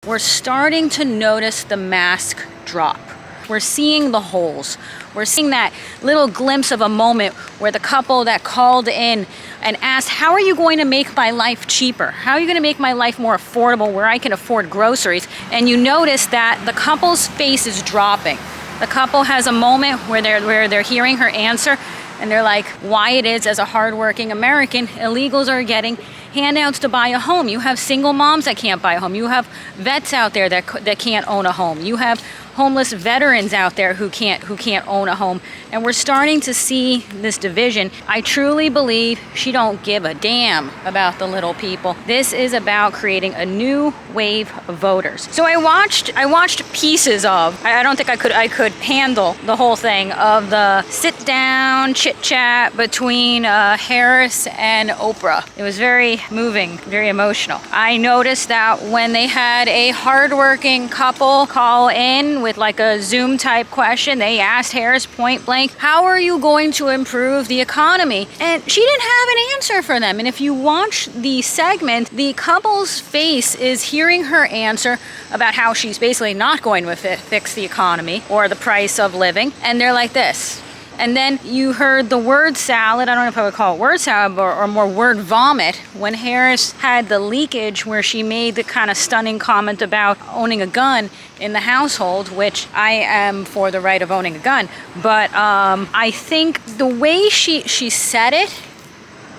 we're starting to notice the mask drop. We're seeing the holes. We're seeing that little glimpse of a moment where the couple that called in and asked, how are you going to make my life cheaper? How are you going to make my life more affordable where I can afford groceries? And you notice that the couple's face is dropping. The couple has a moment where they're hearing her answer and they're like, why it is as a hardworking American, illegals are getting handouts to buy a home. You have single moms that can't buy a home. You have vets out there that can't own a home. You have homeless veterans out there who can't own a home. And we're starting to see this division. I truly believe she don't give a damn about the little people. This is about creating a new wave of voters. So I watched pieces of, I don't think I could handle the whole thing of the sit down chit chat between Harris and Oprah. It was very moving, very emotional. I noticed that when they had a hardworking couple call in with like a Zoom type question, they asked Harris point blank, how are you going to improve the economy? And she didn't have an answer for them. And if you watch the segment, the couple's face is hearing her answer about how she's basically not going to fix the economy or the price of living. And they're like this. And then you heard the word salad, I don't know if I would call it word salad or more word vomit, when Harris had the leakage where she made the kind of stunning comment about owning a gun in the household, which I am for the right of owning a gun. But I think the way she said it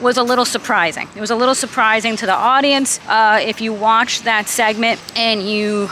was a little surprising. It was a little surprising to the audience. If you watch that segment and you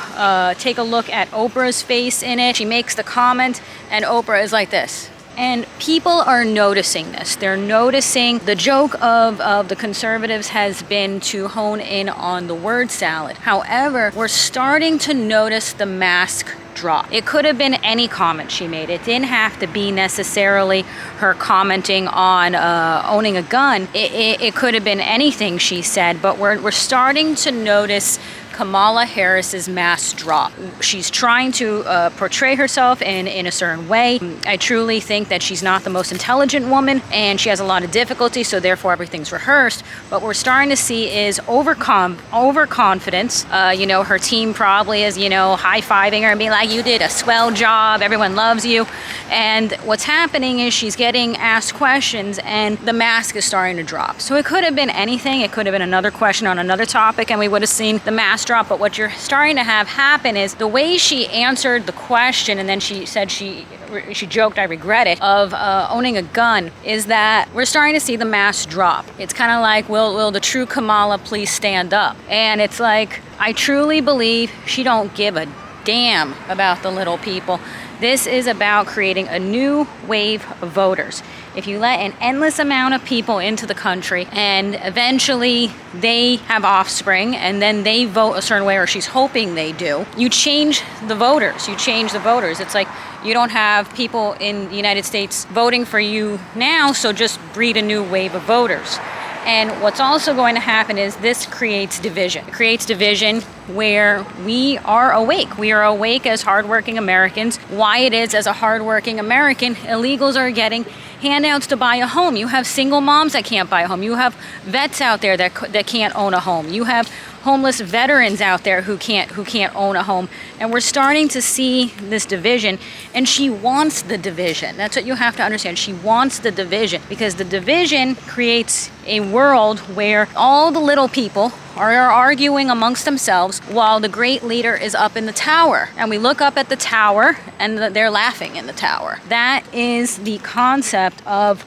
take a look at Oprah's face in it, she makes the comment and Oprah is like this. And people are noticing this. They're noticing the joke of the conservatives has been to hone in on the word salad. However, we're starting to notice the mask drop. It could have been any comment she made. It didn't have to be necessarily her commenting on owning a gun. It could have been anything she said, but we're starting to notice Kamala Harris's mask drop. She's trying to portray herself in a certain way. I truly think that she's not the most intelligent woman and she has a lot of difficulty, so therefore everything's rehearsed. But what we're starting to see is overconfidence. Her team probably is, high-fiving her and being like, you did a swell job, everyone loves you. And what's happening is she's getting asked questions and the mask is starting to drop. So it could have been anything. It could have been another question on another topic and we would have seen the mask drop. But what you're starting to have happen is the way she answered the question and then she said she joked, I regret it, of owning a gun, is that we're starting to see the mask drop. It's kind of like, will the true Kamala please stand up? And it's like, I truly believe she don't give a damn about the little people. This is about creating a new wave of voters. If you let an endless amount of people into the country and eventually they have offspring and then they vote a certain way, or she's hoping they do, you change the voters. It's like you don't have people in the United States voting for you now, so just breed a new wave of voters. And what's also going to happen is this creates division. It creates division where we are awake. We are awake as hardworking Americans. Why it is as a hardworking American, illegals are getting handouts to buy a home. You have single moms that can't buy a home. You have vets out there that can't own a home. You have homeless veterans out there who can't own a home. And we're starting to see this division, and she wants the division. That's what you have to understand. She wants the division because the division creates a world where all the little people are arguing amongst themselves while the great leader is up in the tower. And we look up at the tower and they're laughing in the tower. That is the concept of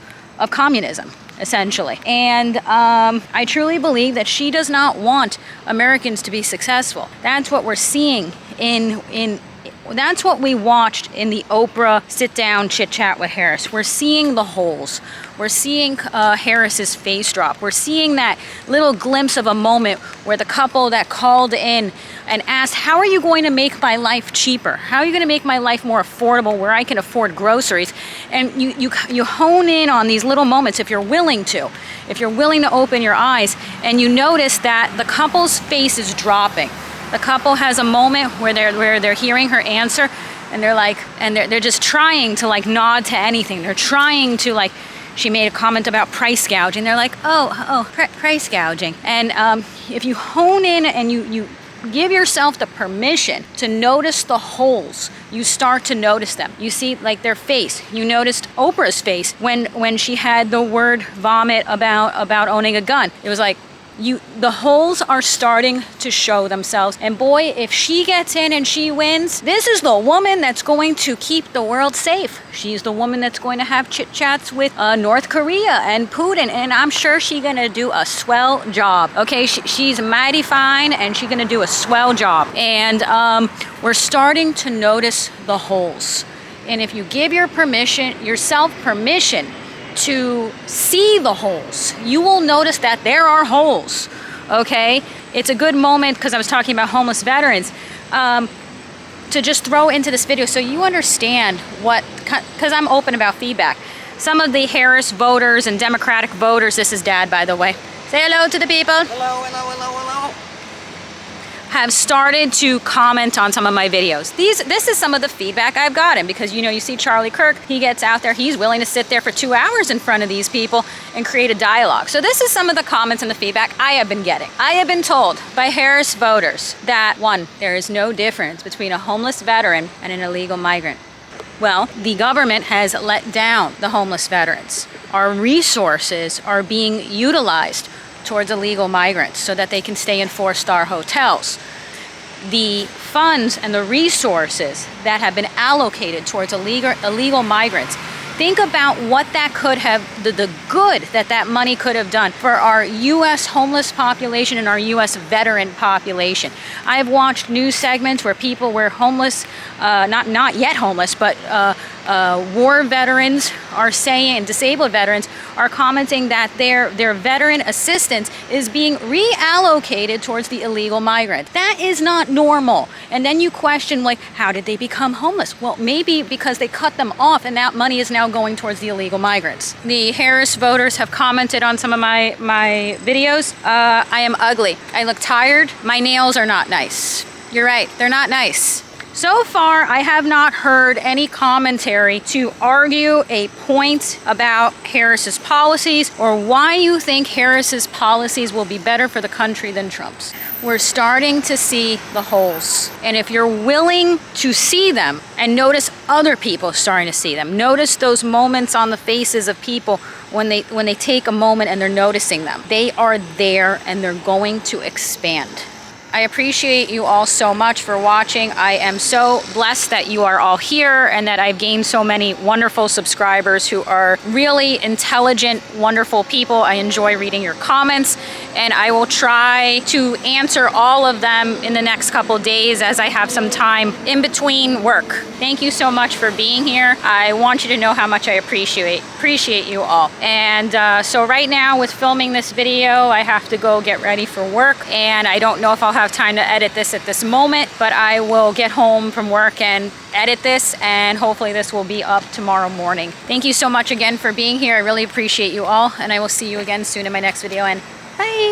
communism, essentially. And I truly believe that she does not want Americans to be successful. That's what we're seeing that's what we watched in the Oprah sit-down chit-chat with Harris. We're seeing the holes. We're seeing Harris's face drop. We're seeing that little glimpse of a moment where the couple that called in and asked, how are you going to make my life cheaper? How are you going to make my life more affordable where I can afford groceries? And you hone in on these little moments if you're willing to. If you're willing to open your eyes and you notice that the couple's face is dropping. The couple has a moment where they're hearing her answer and they're just trying to like nod to anything. They're trying to like, she made a comment about price gouging. They're like, price gouging. And if you hone in and you give yourself the permission to notice the holes, you start to notice them. You see like their face. You noticed Oprah's face when she had the word vomit about owning a gun. It was like, the holes are starting to show themselves. And boy, if she gets in and she wins, this is the woman that's going to keep the world safe. She's the woman that's going to have chit chats with North Korea and Putin, and I'm sure she's gonna do a swell job. Okay, she's mighty fine, and she's gonna do a swell job. And we're starting to notice the holes. And if you give yourself permission to see the holes, you will notice that there are holes. Okay, it's a good moment, because I was talking about homeless veterans, to just throw into this video so you understand what, because I'm open about feedback. Some of the Harris voters and Democratic voters, this is Dad, by the way, say hello to the people. Hello, hello, hello, hello. Have started to comment on some of my videos. This is some of the feedback I've gotten, because you see Charlie Kirk, he gets out there, he's willing to sit there for 2 hours in front of these people and create a dialogue. So this is some of the comments and the feedback I have been getting. I have been told by Harris voters that, one, there is no difference between a homeless veteran and an illegal migrant. Well, the government has let down the homeless veterans. Our resources are being utilized towards illegal migrants so that they can stay in 4-star hotels. The funds and the resources that have been allocated towards illegal migrants, think about what that could have, the good that money could have done for our U.S. homeless population and our U.S. veteran population. I've watched news segments where people were homeless, not yet homeless, but war veterans are saying, and disabled veterans are commenting that their veteran assistance is being reallocated towards the illegal migrant. That is not normal. And then you question, like, how did they become homeless? Well, maybe because they cut them off, and that money is now going towards the illegal migrants. The Harris voters have commented on some of my videos. I am ugly. I look tired. My nails are not nice. You're right, they're not nice. So far, I have not heard any commentary to argue a point about Harris's policies or why you think Harris's policies will be better for the country than Trump's. We're starting to see the holes. And if you're willing to see them and notice other people starting to see them, notice those moments on the faces of people when they take a moment and they're noticing them. They are there and they're going to expand. I appreciate you all so much for watching. I am so blessed that you are all here and that I've gained so many wonderful subscribers who are really intelligent, wonderful people. I enjoy reading your comments, and I will try to answer all of them in the next couple days as I have some time in between work. Thank you so much for being here. I want you to know how much I appreciate you all. And so right now with filming this video, I have to go get ready for work, and I don't know if I'll have time to edit this at this moment, but I will get home from work and edit this, and hopefully this will be up tomorrow morning. Thank you so much again for being here. I really appreciate you all, and I will see you again soon in my next video, and bye.